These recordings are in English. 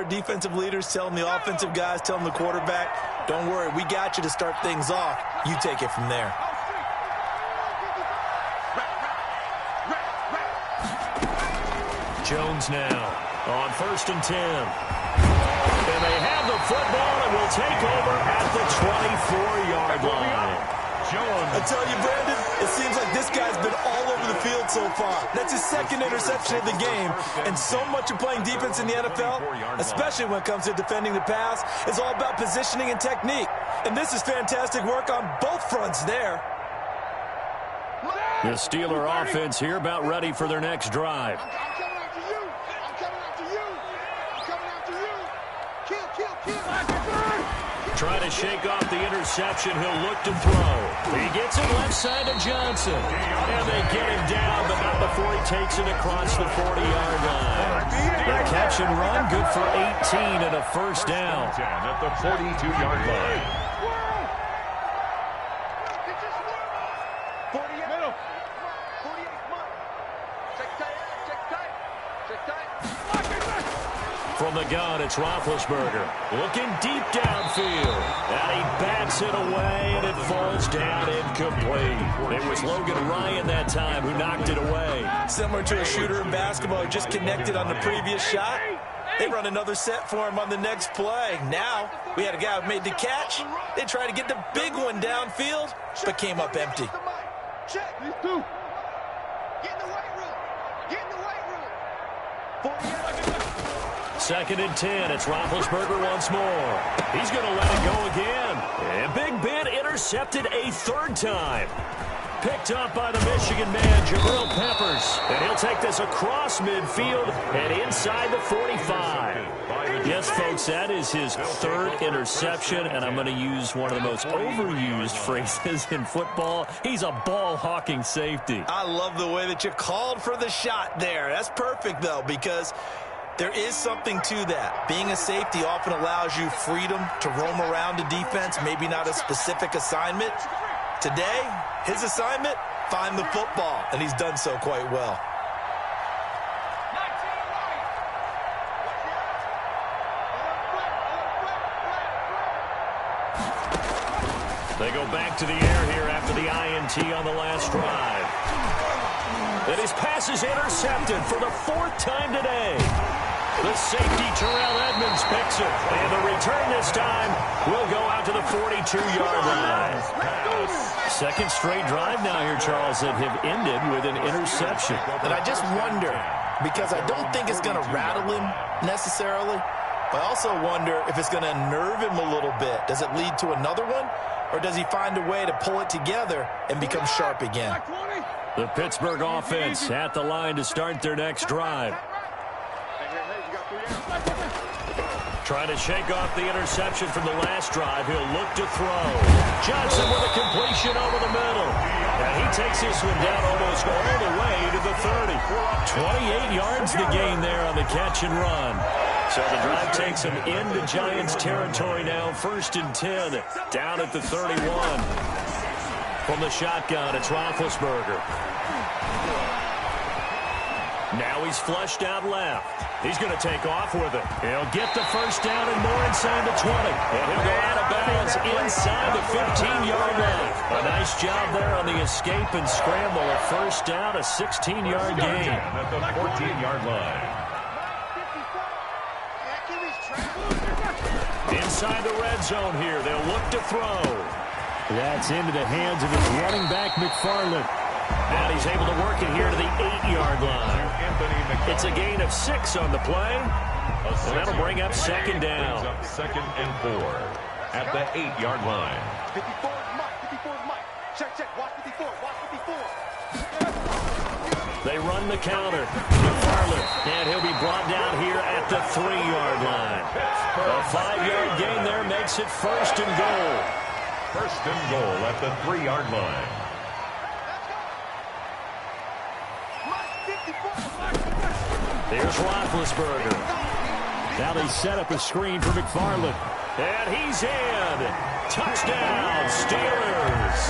defensive leaders telling the offensive guys, telling the quarterback, don't worry, we got you to start things off. You take it from there. Jones now on 1st and 10. And they have the football and will take over at the 24-yard line. I tell you, Brandon, it seems like this guy's been all over the field so far. That's his second interception of the game. And so much of playing defense in the NFL, especially when it comes to defending the pass, is all about positioning and technique. And this is fantastic work on both fronts there. The Steeler offense here about ready for their next drive. Trying to shake off the interception. He'll look to throw. He gets it left side to Johnson. And they get him down, but not before he takes it across the 40-yard line. The catch and run, good for 18 and a first down. At the 42-yard line. From the gun, it's Roethlisberger. Looking deep downfield. And he bats it away, and it falls down incomplete. It was Logan Ryan that time who knocked it away. Similar to a shooter in basketball who just connected on the previous shot. They run another set for him on the next play. Now, we had a guy who made the catch. They tried to get the big one downfield, but came up empty. Check. These two. Get in the weight room. Get in the weight room. 2nd and 10. It's Roethlisberger once more. He's going to let it go again. And Big Ben intercepted a third time. Picked up by the Michigan man, Jabril Peppers. And he'll take this across midfield and inside the 45. Yes, folks, that is his third interception, and I'm going to use one of the most overused phrases in football. He's a ball-hawking safety. I love the way that you called for the shot there. That's perfect, though, because there is something to that. Being a safety often allows you freedom to roam around a defense, maybe not a specific assignment. Today, his assignment, find the football, and he's done so quite well. They go back to the air here after the INT on the last drive. And his pass is intercepted for the 4th time today. The safety, Terrell Edmonds, picks it. And the return this time will go out to the 42-yard line. Second straight drive now here, Charles, that have ended with an interception. And I just wonder, because I don't think it's going to rattle him necessarily, but I also wonder if it's going to nerve him a little bit. Does it lead to another one, or does he find a way to pull it together and become sharp again? The Pittsburgh offense at the line to start their next drive. Trying to shake off the interception from the last drive. He'll look to throw. Johnson with a completion over the middle. And he takes this one down almost all the way to the 30. 28 yards the gain there on the catch and run. So the drive takes him into Giants territory now. 1st and 10 down at the 31. From the shotgun, it's Roethlisberger. Now he's flushed out left. He's going to take off with it. He'll get the first down and more inside the 20. And he'll go out of bounds inside the 15-yard line. A nice job there on the escape and scramble. A first down, a 16-yard gain. At the 14-yard line. Inside the red zone here. They'll look to throw. That's into the hands of his running back, McFarland. And he's able to work it here to the 8-yard line. It's a gain of 6 on the play. And that'll bring up 2nd down. 2nd and 4 at the 8-yard line. 54 is Mike. Check. Watch 54. They run the counter. McFarland. And he'll be brought down here at the 3-yard line. A 5-yard gain there makes it 1st and goal. 1st and goal at the 3-yard line. Here's Roethlisberger. Now they set up a screen for McFarland. And he's in. Touchdown, Steelers.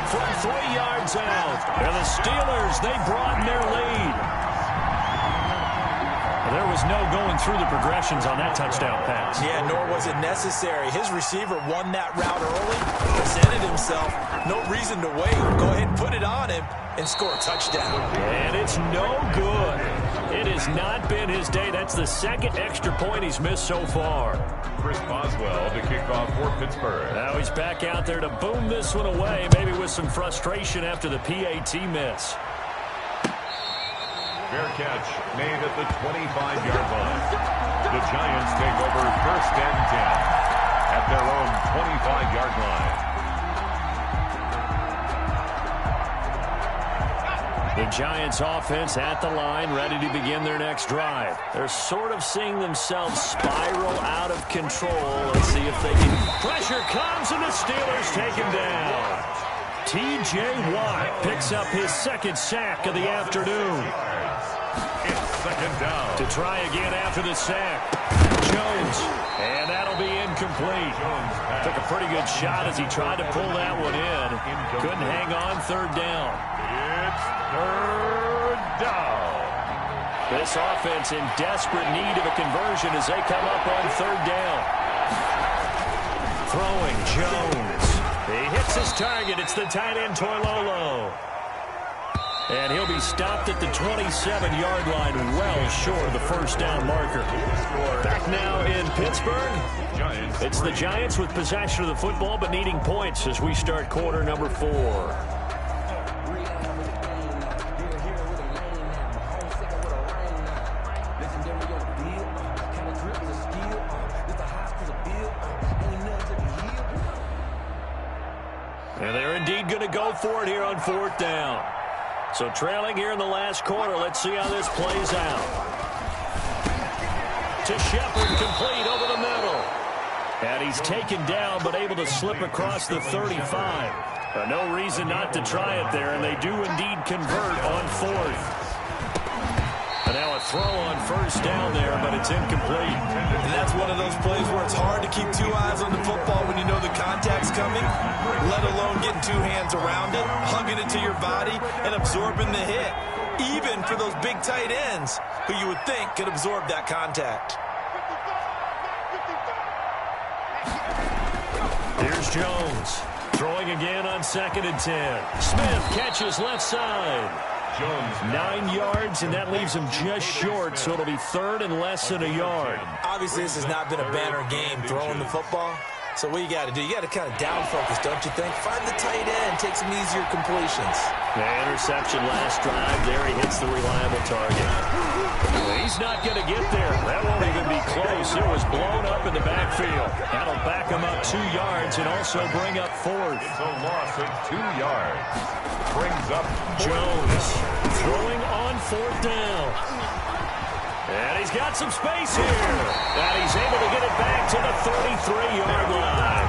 From 3 yards out. And the Steelers, they broaden their lead. There was no going through the progressions on that touchdown pass. Yeah, nor was it necessary. His receiver won that route early, presented himself. No reason to wait. Go ahead and put it on him and score a touchdown. And it's no good. It has not been his day. That's the second extra point he's missed so far. Chris Boswell to kick off for Pittsburgh. Now he's back out there to boom this one away, maybe with some frustration after the PAT miss. Fair catch made at the 25-yard line. The Giants take over 1st and 10 at their own 25-yard line. The Giants offense at the line, ready to begin their next drive. They're sort of seeing themselves spiral out of control. Let's see if they can. Pressure comes, and the Steelers take him down. T.J. Watt picks up his second sack of the afternoon. It's 2nd down. To try again after the sack. Jones, and that'll be incomplete. Took a pretty good shot as he tried to pull that one in. Couldn't hang on 3rd down. It's 3rd down. This offense in desperate need of a conversion as they come up on 3rd down. Throwing Jones. He hits his target. It's the tight end Toilolo. And he'll be stopped at the 27-yard line, well short of the 1st down marker. Back now in Pittsburgh. It's the Giants with possession of the football but needing points as we start quarter number 4. And they're indeed going to go for it here on 4th down. So trailing here in the last quarter, let's see how this plays out. To Shepard, complete over the middle. And he's taken down, but able to slip across the 35. No reason not to try it there, and they do indeed convert on 4th. And now a throw on 1st down there, but it's incomplete. And that's one of those plays where it's hard to keep 2 eyes on the football when you know the contact's coming, let alone getting 2 hands around it, hugging it to your body, and absorbing the hit, even for those big tight ends who you would think could absorb that contact. Here's Jones. Throwing again on 2nd and 10. Smith catches left side. Jones 9 yards, and that leaves him just short, so it'll be 3rd and less than a yard. Obviously, this has not been a banner game throwing the football. So what you got to do, you got to kind of down focus, don't you think? Find the tight end, take some easier completions. The interception last drive. There he hits the reliable target. He's not going to get there. That won't even be close. It was blown up in the backfield. That'll back him up 2 yards and also bring up 4th. It's a loss of 2 yards. Brings up Jones throwing on 4th down. And he's got some space here. And he's able to get it back to the 33-yard line.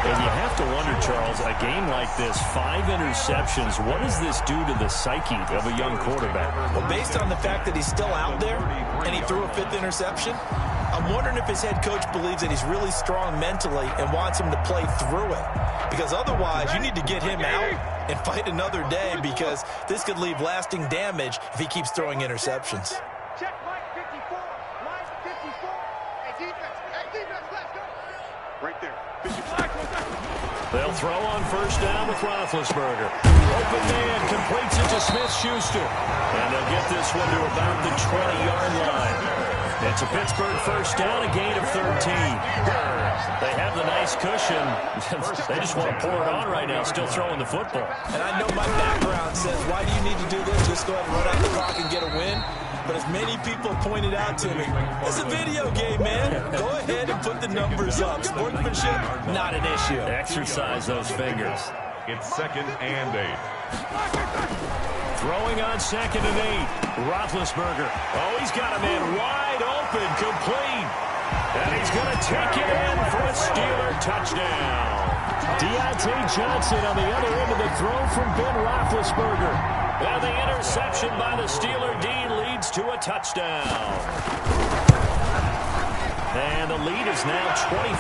And you have to wonder, Charles, a game like this, 5 interceptions, what does this do to the psyche of a young quarterback? Well, based on the fact that he's still out there and he threw a 5th interception, I'm wondering if his head coach believes that he's really strong mentally and wants him to play through it. Because otherwise, you need to get him out and fight another day, because this could leave lasting damage if he keeps throwing interceptions. Check line 54. Line 54. Hey, defense. Hey, defense, let's go. Right there. 55. They'll throw on 1st down with Roethlisberger. Open man completes it to Smith-Schuster. And they'll get this one to about the 20-yard line. It's a Pittsburgh 1st down, a gain of 13. They have the nice cushion. They just want to pour it on right now, still throwing the football. And I know my background says, why do you need to do this? Just go ahead and run out the clock and get a win. But as many people pointed out to me, it's a video game, man. Go ahead and put the numbers up. Sportsmanship, not an issue. Exercise those fingers. It's 2nd and 8. Throwing on 2nd and 8. Roethlisberger. Oh, he's got a man wide open, complete. And he's going to take it in for a Steeler touchdown. Deontay Johnson on the other end of the throw from Ben Roethlisberger. And the interception by the Steeler D leads to a touchdown. And the lead is now 24.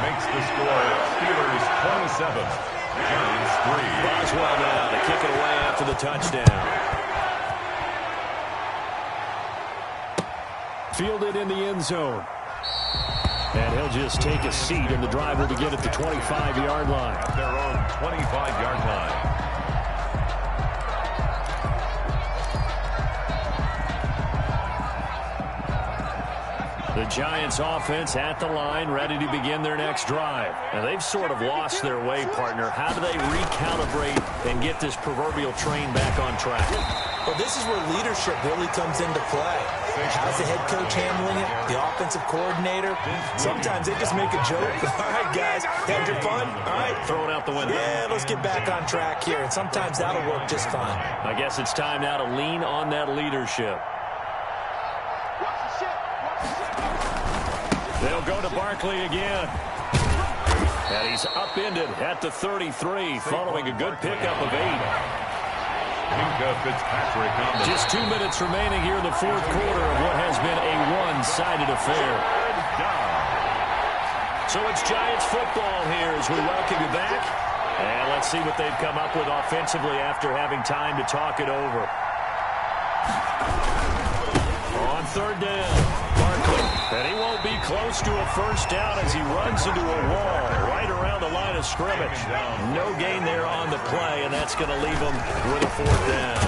Makes the score Steelers 27, Giants 3. Boswell now to kick it away after the touchdown. Fielded in the end zone. And he'll just take a seat, and the drive will begin at the 25-yard line. At their own 25-yard line. The Giants offense at the line, ready to begin their next drive. Now, they've sort of lost their way, partner. How do they recalibrate and get this proverbial train back on track? Well, this is where leadership really comes into play. How's the head coach handling it? The offensive coordinator? Sometimes they just make a joke. All right, guys, had your fun? All right. Throw it out the window. Yeah, let's get back on track here. And sometimes that'll work just fine. I guess it's time now to lean on that leadership. They'll go to Barkley again. And he's upended at the 33, following a good pickup of 8. Just 2 minutes remaining here in the fourth quarter of what has been a one-sided affair. So it's Giants football here as we welcome you back. And let's see what they've come up with offensively after having time to talk it over. On third down, Barkley. And he won't be close to a first down as he runs into a wall right around the line of scrimmage. No gain there on the play, and that's going to leave him with a fourth down.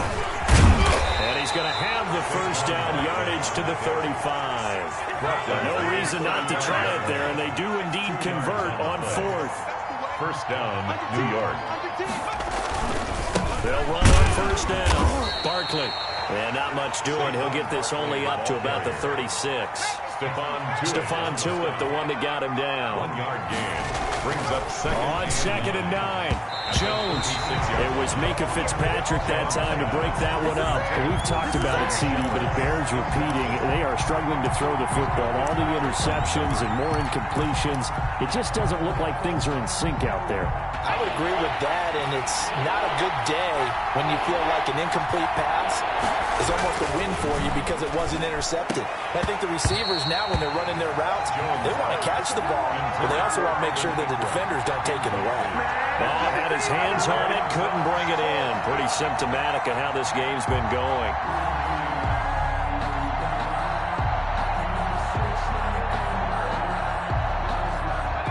And he's going to have the first down yardage to the 35. No reason not to try it there, and they do indeed convert on fourth. First down, New York. They'll run on first down. Barkley. And not much doing. He'll get this only up to about the 36. Stephon Tuitt, the one that got him down. 1 yard gain. Brings up second. On second and 9. Jones. It was Minkah Fitzpatrick that time to break that one up. We've talked about it, CD, but it bears repeating. They are struggling to throw the football. All the interceptions and more incompletions. It just doesn't look like things are in sync out there. I would agree with that, and it's not a good day when you feel like an incomplete pass is almost a win for you because it wasn't intercepted. I think the receivers now, when they're running their routes, they want to catch the ball, but they also want to make sure that the defenders don't take it away. Ball had his hands on it, couldn't bring it in. Pretty symptomatic of how this game's been going.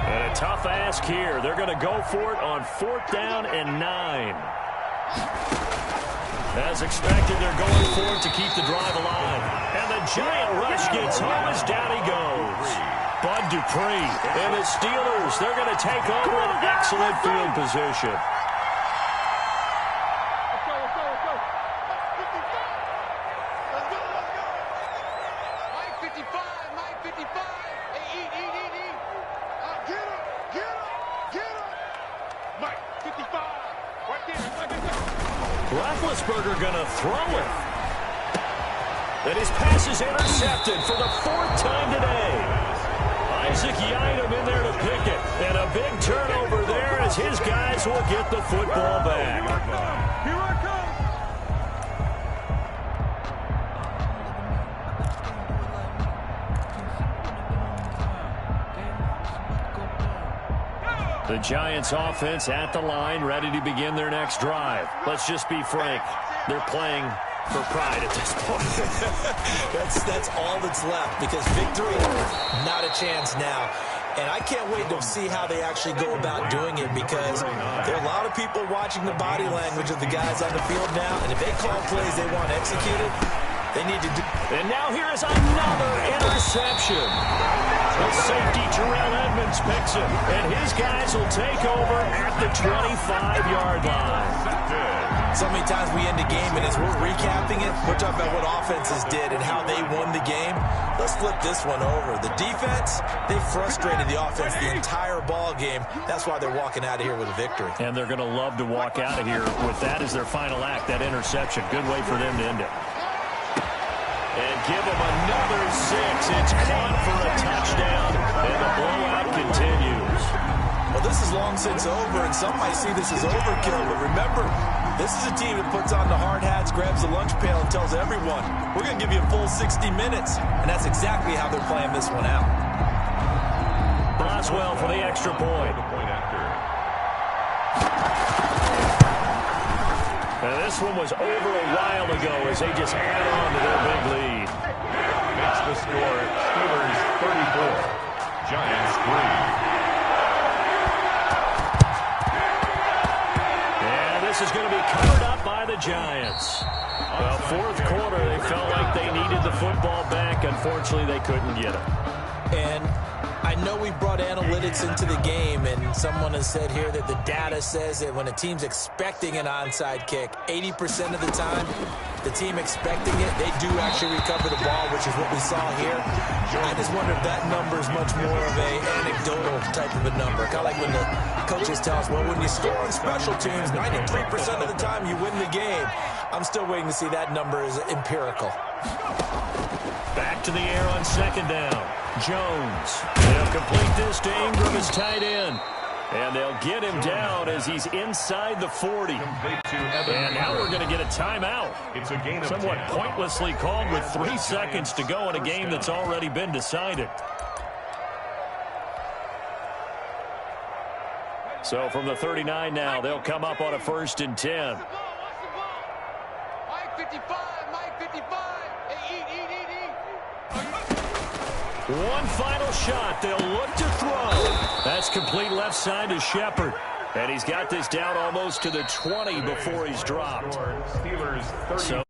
And a tough ask here. They're going to go for it on fourth down and 9. As expected, they're going for it to keep the drive alive. And the giant rush gets home as down he goes. Bud Dupree and the Steelers, they're going to take over an excellent field position. Roethlisberger going to throw it. And his pass is intercepted for the 4th time today. Isaac Yiadom in there to pick it. And a big turnover there as his guys will get the football back. Here I come. The Giants offense at the line, ready to begin their next drive. Let's just be frank. They're playing for pride at this point. that's all that's left, because victory, not a chance now. And I can't wait to see how they actually go about doing it, because there are a lot of people watching the body language of the guys on the field now, and if they call plays they want executed, they need to do. And now here is another interception. The safety Terrell Edmonds picks it, and his guys will take over at the 25-yard line. So many times we end a game, and as we're recapping it, we're talking about what offenses did and how they won the game. Let's flip this one over. The defense, they frustrated the offense the entire ball game. That's why they're walking out of here with a victory. And they're going to love to walk out of here with that as their final act, that interception. Good way for them to end it. And give them another 6. It's caught for a touchdown, and the blowout continues. Well, this is long since over, and some might see this as overkill, but remember, this is a team that puts on the hard hats, grabs the lunch pail, and tells everyone, we're going to give you a full 60 minutes, and that's exactly how they're playing this one out. Boswell for the extra point. And this one was over a while ago as they just add on to their big lead. Makes the score Giants. Well, fourth quarter, they felt like they needed the football back. Unfortunately, they couldn't get it. And I know we brought analytics into the game, and someone has said here that the data says that when a team's expecting an onside kick, 80% of the time, the team expecting it, they do actually recover the ball, which is what we saw here. I just wonder if that number is much more of a anecdotal type of a number. Kind of like when the coaches tell us, well, when you score on special teams, 93% of the time you win the game. I'm still waiting to see that number is empirical. Back to the air on second down. Jones. They'll complete this to Ingram as tight end. And they'll get him down as he's inside the 40. And now we're going to get a timeout. It's a gain of somewhat 10. pointlessly called with 3 seconds to go in a game that's already been decided. So from the 39 now, they'll come up on a 1st and 10. Mike 55, Mike 55. Hey, eat. One final shot. They'll look to throw. That's complete left side to Shepard. And he's got this down almost to the 20 before he's dropped. Steelers 30.